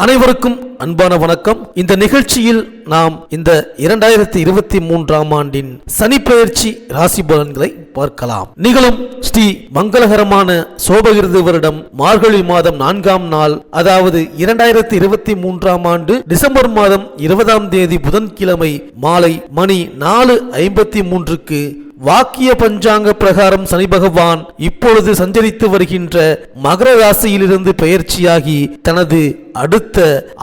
அனைவருக்கும் அன்பான வணக்கம். இந்த நிகழ்ச்சியில் நாம் இந்த 2023 ஆண்டின் சனிப்பெயர்ச்சி ராசி பலன்களை பார்க்கலாம். நிகழும் ஸ்ரீ மங்களகரமான சோபகிருது வருடம் மார்கழி மாதம் 4ஆம் நாள், அதாவது 2023 ஆண்டு டிசம்பர் மாதம் 20ஆம் தேதி புதன்கிழமை மாலை மணி 4:53க்கு வாக்கிய பஞ்சாங்க பிரகாரம் சனி பகவான் இப்பொழுது சஞ்சரித்து வருகின்ற மகர ராசியிலிருந்து பெயர்ச்சியாகி தனது அடுத்த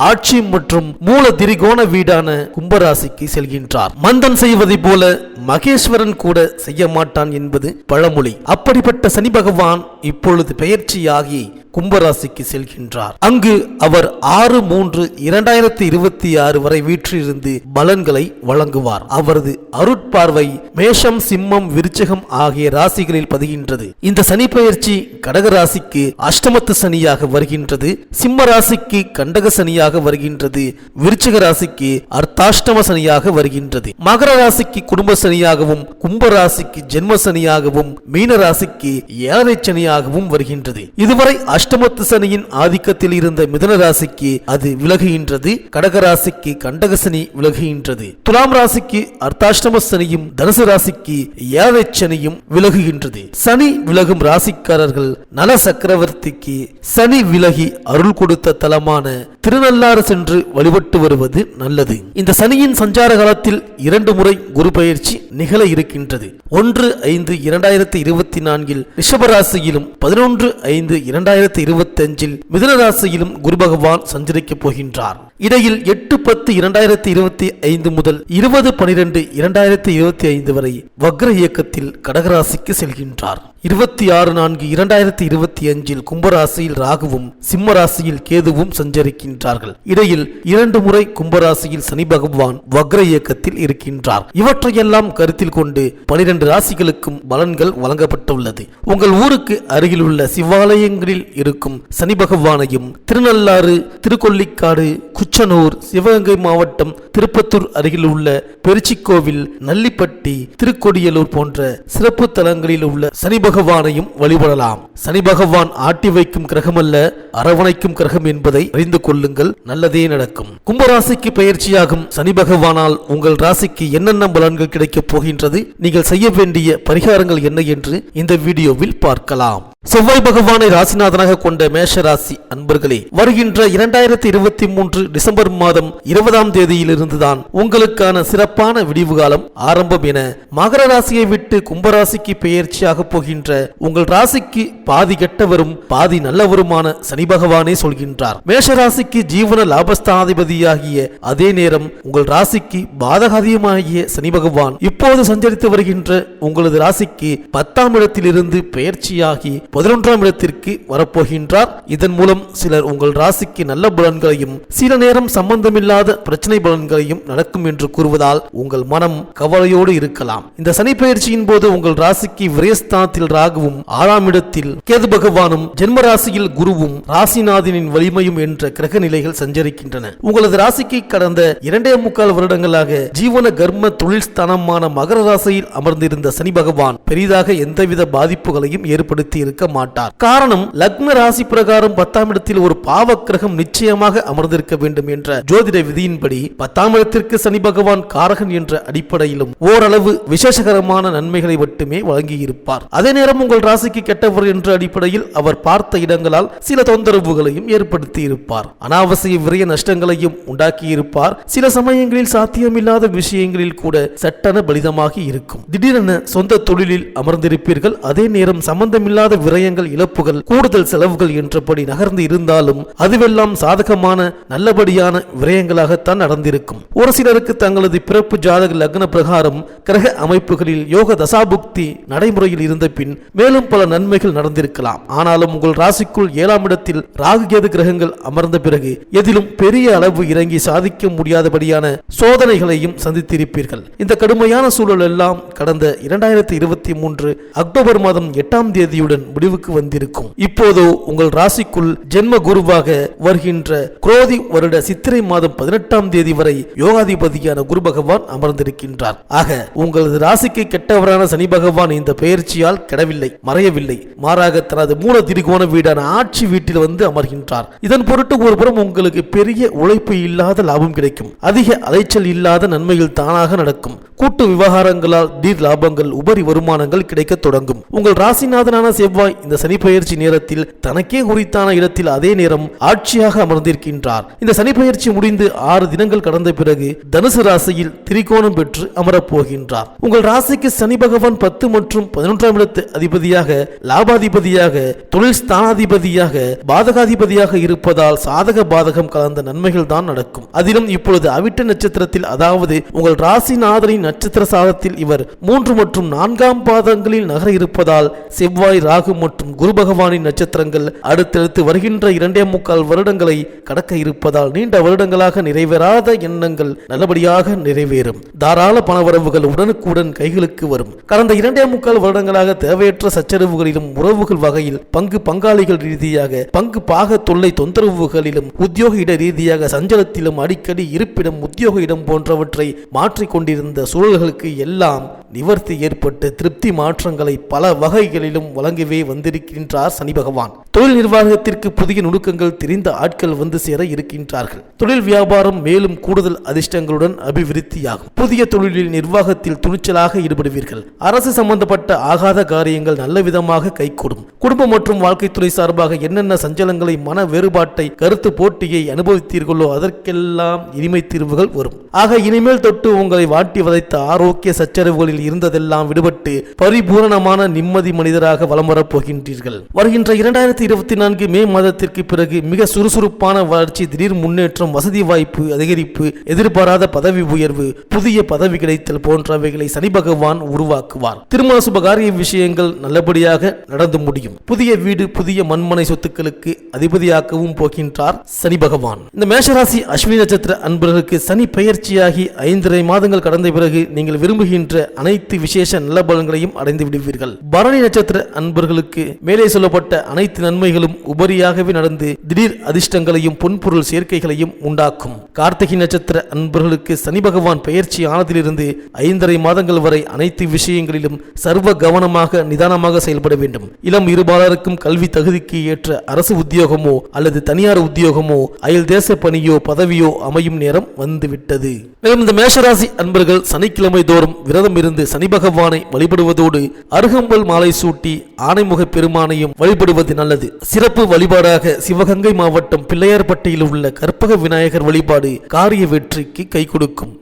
ஆட்சி மற்றும் மூல திரிகோண வீடான கும்பராசிக்கு செல்கின்றார். மந்தன் செய்வதை போல மகேஸ்வரன் கூட செய்ய மாட்டான் என்பது பழமொழி. அப்படிப்பட்ட சனி பகவான் இப்பொழுது பெயர்ச்சியாகி கும்பராசிக்கு செல்கின்றார். அங்கு அவர் 6/3/2026 வரை வீற்றிருந்து பலன்களை வழங்குவார். அவரது அருட்பார்வை மேஷம், சிம்மம், விருச்சிகம் ஆகிய ராசிகளில் பதிகின்றது. இந்த சனி பெயர்ச்சி கடக ராசிக்கு அஷ்டமத்து சனியாக வருகின்றது, சிம்ம ராசிக்கு கண்டக சனியாக வருகின்றது, விருச்சிக ராசிக்கு அர்த்தாஷ்டம சனியாக வருகின்றது, மகர ராசிக்கு குடும்ப சனியாகவும், கும்ப ராசிக்கு ஜென்ம சனியாகவும், மீன ராசிக்கு ஏழரை சனியாகவும் வருகின்றது. இதுவரை அஷ்டமத்து சனியின் ஆதிக்கத்தில் இருந்த மிதுன ராசிக்கு அது விலகுகின்றது, கடக ராசிக்கு கண்டக சனி விலகுகின்றது, துலாம் ராசிக்கு அர்த்தாஷ்டம சனியும், தனுசு ராசிக்கு ஏழரை சனியும் விலகுகின்றது. சனி விலகும் ராசிக்காரர்கள் நல சக்கரவர்த்திக்கு சனி விலகி அருள் கொடுத்த தலமான திருநள்ளாறு சென்று வழிபட்டு வருவது நல்லது. இந்த சனியின் சஞ்சார காலத்தில் 2 முறை குரு பெயர்ச்சி நிகழ இருக்கின்றது. 1/5/2024 ரிஷபராசியிலும் 11/5/2025 மிதுன ராசியிலும் குரு பகவான் சஞ்சரிக்கப் போகின்றார். இடையில் 8/10/2025 முதல் 20/12/2025 வரை வக்ர இயக்கத்தில் கடகராசிக்கு செல்கின்றார். 26/4/2025 கும்பராசியில் ராகுவும் சிம்ம ராசியில் கேதுவும் சஞ்சரிக்கின்றார்கள். இடையில் 2 முறை கும்பராசியில் சனி பகவான் வக்ர இயக்கத்தில் இருக்கின்றார். இவற்றையெல்லாம் கருத்தில் கொண்டு 12 ராசிகளுக்கும் பலன்கள் வழங்கப்பட்டுள்ளது. உங்கள் ஊருக்கு அருகில் உள்ள சிவாலயங்களில் இருக்கும் சனி பகவானையும் திருநள்ளாறு, திருக்கொள்ளிக்காடு, குச்சனூர், சிவகங்கை மாவட்டம் திருப்பத்தூர் அருகில் உள்ள பெருச்சிக்கோவில், நல்லிப்பட்டி, திருக்கொடியலூர் போன்ற சிறப்பு தலங்களில் உள்ள சனி பகவானையும் வழிபடலாம். சனி பகவான் ஆட்டி வைக்கும் கிரகம் அல்ல, அரவணைக்கும் கிரகம் என்பதை அறிந்து கொள்ளுங்கள், நல்லதே நடக்கும். கும்பராசிக்கு பெயர்ச்சியாகும் சனி பகவானால் உங்கள் ராசிக்கு என்னென்ன பலன்கள் கிடைக்கப் போகின்றது, நீங்கள் செய்ய வேண்டிய பரிகாரங்கள் என்ன என்று இந்த வீடியோவில் பார்க்கலாம். செவ்வாய் பகவானை ராசிநாதனாக கொண்ட மேஷ ராசி அன்பர்களே, வருகின்ற 2023 டிசம்பர் மாதம் 20ஆம் தேதியிலிருந்துதான் உங்களுக்கான சிறப்பான விடிவு காலம் ஆரம்பம் என மகர ராசியை விட்டு கும்பராசிக்கு பெயர்ச்சியாக போகின்ற உங்கள் ராசிக்கு பாதி கெட்டவரும் பாதி நல்லவருமான சனி பகவானே சொல்கின்றார். மேஷ ராசிக்கு ஜீவன லாபஸ்தானாதிபதியாகிய அதே நேரம் உங்கள் ராசிக்கு பாதகாதியமாகிய சனி பகவான் இப்போது சஞ்சரித்து வருகின்ற உங்களது ராசிக்கு 10ஆம் இடத்திலிருந்து பெயர்ச்சியாகி 11ஆம் இடத்திற்கு வரப்போகின்றார். இதன் மூலம் சிலர் உங்கள் ராசிக்கு நல்ல பலன்களையும் சில நேரம் சம்பந்தமில்லாத பிரச்சனை பலன்களையும் நடக்கும் என்று கூறுவதால் உங்கள் மனம் கவலையோடு இருக்கலாம். இந்த சனி பெயர்ச்சியின் போது உங்கள் ராசிக்கு விரயஸ்தானத்தில் ராகுவும் 6ஆம் இடத்தில் கேது பகவானும் ஜென்ம ராசியில் குருவும் ராசிநாதனின் வலிமையும் என்ற கிரக நிலைகள் சஞ்சரிக்கின்றன. உங்களது ராசிக்கு கடந்த 2.25 வருடங்களாக ஜீவன கர்ம தொழில் ஸ்தானமான மகர ராசியில் அமர்ந்திருந்த சனி பகவான் பெரிதாக எந்தவித பாதிப்புகளையும் ஏற்படுத்தி இருக்க மாட்டார். காரணம், லக்ன ராசி பிரகாரம் 10ஆம் இடத்தில் ஒரு பாவ கிரகம் நிச்சயமாக அமர்ந்திருக்க வேண்டும் என்ற ஜோதிட விதியின்படி 10ஆம் இடத்திற்கு சனி பகவான் காரகன் என்ற அடிப்படையிலும் ஓரளவு விசேஷகரமான நன்மைகளை மட்டுமே வழங்கியிருப்பார். அதே நேரம் உங்கள் ராசிக்கு கெட்டவர் என்ற அடிப்படையில் அவர் பார்த்த இடங்களால் சில தொந்தரவுகளையும் ஏற்படுத்தி இருப்பார். அனாவசிய விரய நஷ்டங்களையும் உண்டாக்கியிருப்பார். சில சமயங்களில் சாத்தியமில்லாத விஷயங்களில் கூட சட்டன பலிதமாகி இருக்கும். திடீரென சொந்த தொழிலில் அமர்ந்திருப்பீர்கள். அதே நேரம் சம்பந்தமில்லாத விரயங்கள், இழப்புகள், கூடுதல் செலவுகள் என்றபடி நகர்ந்து இருந்தாலும் அதுவெல்லாம் சாதகமான நல்லபடியான விரயங்களாகத்தான் நடந்திருக்கும். ஒரு சிலருக்கு தங்களது பிறப்பு ஜாதக லக்ன பிரகாரம் கிரக அமைப்புகளில் யோக தசாபுக்தி நடைமுறையில் இருந்த பின் மேலும் பல நன்மைகள் நடந்திருக்கலாம். ஆனாலும் உங்கள் ராசிக்குள் 7ஆம் இடத்தில் ராகு கேது கிரகங்கள் அமர்ந்த பிறகு எதிலும் பெரிய அளவு இறங்கி சாதிக்க முடியாதபடியான சோதனைகளையும் சந்தித்திருப்பீர்கள். இந்த கடுமையான சூழல் எல்லாம் கடந்த 2023 அக்டோபர் மாதம் 8ஆம் தேதியுடன் முடிவுக்கு வந்திருக்கும். இப்போதோ உங்கள் ராசிக்குள் ஜென்ம குருவாக வருகின்ற குரோதி வருட வருகின்ற சித்திரை மாதம் 18ஆம் தேதி வரை யோகாதிபதியான குரு பகவான் அமர்ந்திருக்கின்றார். ஆக உங்களது ராசிக்கு கெட்டவரான சனி பகவான் இந்த பெயர்ச்சியால் கெடவில்லை, மறையவில்லை. மாறாக தனது மூல திரிகோண வீடான ஆட்சி வீட்டில் வந்து அமர்கின்றார். இதன் பொருட்டு ஒருபுறம் உங்களுக்கு பெரிய உழைப்பு இல்லாத லாபம் கிடைக்கும். அதிக அலைச்சல் இல்லாத நன்மைகள் தானாக நடக்கும். கூட்டு விவகாரங்களால் திடீர் லாபங்கள், உபரி வருமானங்கள் கிடைக்க தொடங்கும். உங்கள் ராசிநாதனான செவ்வாய் இந்த சனி பெயர்ச்சி நேரத்தில் தனக்கே உரித்தான இடத்தில் அதே நேரம் ஆட்சியாக அமர்ந்திருக்கின்றார். இந்த சனி பெயர்ச்சி முடிந்து 6 தினங்கள் கடந்த பிறகு தனுசு ராசியில் திரிகோணம் பெற்று அமரப்போகின்றார். உங்கள் ராசிக்கு சனி பகவான் 10 மற்றும் 11ஆம் இடத்து அதிபதியாக, லாபாதிபதியாக, தொழில் ஸ்தானாதிபதியாக, பாதகாதிபதியாக இருப்பதால் சாதக பாதகம் கலந்த நன்மைகள் தான் நடக்கும். அதிலும் இப்பொழுது அவிட்ட நட்சத்திரத்தில், அதாவது உங்கள் ராசிநாதனின் நட்சத்திர சாதத்தில் இவர் 3 மற்றும் 4ஆம் பாதங்களில் நகர இருப்பதால் செவ்வாய், ராகு மற்றும் குரு பகவானின் நட்சத்திரங்கள் அடுத்தடுத்து வருகின்ற 2.25 வருடங்களை கடக்க இருப்பதால் நீண்ட வருடங்களாக நிறைவேறாத எண்ணங்கள் நல்லபடியாக நிறைவேறும். தாராள பணவரவுகள் உடனுக்குடன் கைகளுக்கு வரும். கடந்த 2.25 வருடங்களாக தேவையற்ற சச்சரவுகளிலும், உறவுகள் வகையில், பங்காளிகள் ரீதியாக, பங்கு பாக தொல்லை தொந்தரவுகளிலும், உத்தியோக இட ரீதியாக சஞ்சலத்திலும், அடிக்கடி இருப்பிடம், உத்தியோக இடம் போன்றவற்றை மாற்றிக்கொண்டிருந்த சூழல்களுக்கு எல்லாம் நிவர்த்தி ஏற்பட்டு திருப்தி மாற்றங்களை பல வகைகளிலும் வழங்கவே வந்திருக்கின்றார் சனி பகவான். தொழில் நிர்வாகத்திற்கு புதிய நுணுக்கங்கள் தெரிந்த ஆட்கள் வந்து சேர இருக்கின்றார்கள். தொழில் வியாபாரம் மேலும் கூடுதல் அதிர்ஷ்டங்களுடன் அபிவிருத்தியாகும். புதிய தொழிலில் நிர்வாகத்தில் துணிச்சலாக ஈடுபடுவீர்கள். அரசு சம்பந்தப்பட்ட ஆகாத காரியங்கள் நல்ல விதமாக கைகூடும். குடும்பம் மற்றும் வாழ்க்கைத்துறை சார்பாக என்னென்ன சஞ்சலங்களை, மன வேறுபாட்டை, கருத்து போட்டியை அனுபவித்தீர்களோ அதற்கெல்லாம் இனிமை தீர்வுகள் வரும். ஆக இனிமேல் தொட்டு உங்களை வாட்டி வதைத்த ஆரோக்கிய சச்சரவுகளில் இருந்ததெல்லாம் விடுபட்டு பரிபூரணமான நிம்மதி மனிதராக வலம் வரப் போகின்றீர்கள். வருகின்ற 2024 மே மாதத்திற்கு பிறகு மிக சுறுசுறுப்பான வளர்ச்சி, திடீர் முன்னேற்றம், வசதி வாய்ப்பு அதிகரிப்பு, எதிர்பாராத பதவி உயர்வு, புதிய பதவி கிடைத்தல் போன்றவைகளை சனி பகவான் உருவாக்குவார். திருமண சுபகாரிய விஷயங்கள் நல்லபடியாக நடந்து முடியும். புதிய வீடு, புதிய மண்மனை சொத்துக்களுக்கு அதிபதியாக்கவும் போகின்றார் சனி பகவான். இந்த மேஷராசி அஸ்வினி நட்சத்திர அன்பர்களுக்கு சனி பெயர்ச்சியாகி 5.5 மாதங்கள் கடந்த பிறகு நீங்கள் விரும்புகின்ற அனைத்து விசேஷ நல்ல பலன்களையும் அடைந்து விடுவீர்கள். பரணி நட்சத்திர அன்பர்களுக்கு மேலே சொல்லப்பட்ட அனைத்து நன்மைகளும் உபரியாகவே நடந்து திடீர் அதிர்ஷ்டங்களையும் பொன்பொருள் சேர்க்கைகளையும் உண்டாக்கும். கார்த்திகை நட்சத்திர அன்பர்களுக்கு சனி பகவான் பெயர்ச்சி ஆனதிலிருந்து 5.5 மாதங்கள் வரை அனைத்து விஷயங்களிலும் சர்வ கவனமாக, நிதானமாக செயல்பட வேண்டும். இளம் இருபாலருக்கும் கல்வி தகுதிக்கு ஏற்ற அரசு உத்தியோகமோ அல்லது தனியார் உத்தியோகமோ, அயல் தேச பணியோ, பதவியோ அமையும் நேரம் வந்துவிட்டது. மேலும் இந்த மேஷராசி அன்பர்கள் சனிக்கிழமை தோறும் விரதம் இருந்து சனி பகவானை வழிபடுவதோடு அருகம்பல் மாலை சூட்டி ஆனைமுக பெருமானையும் வழிபடுவது நல்லது. சிறப்பு வழிபாடாக சிவகங்கை மாவட்டம் பிள்ளையார்பட்டியில் உள்ள கற்பக விநாயகர் வழிபாடு காரிய வெற்றிக்கு கை கொடுக்கும்.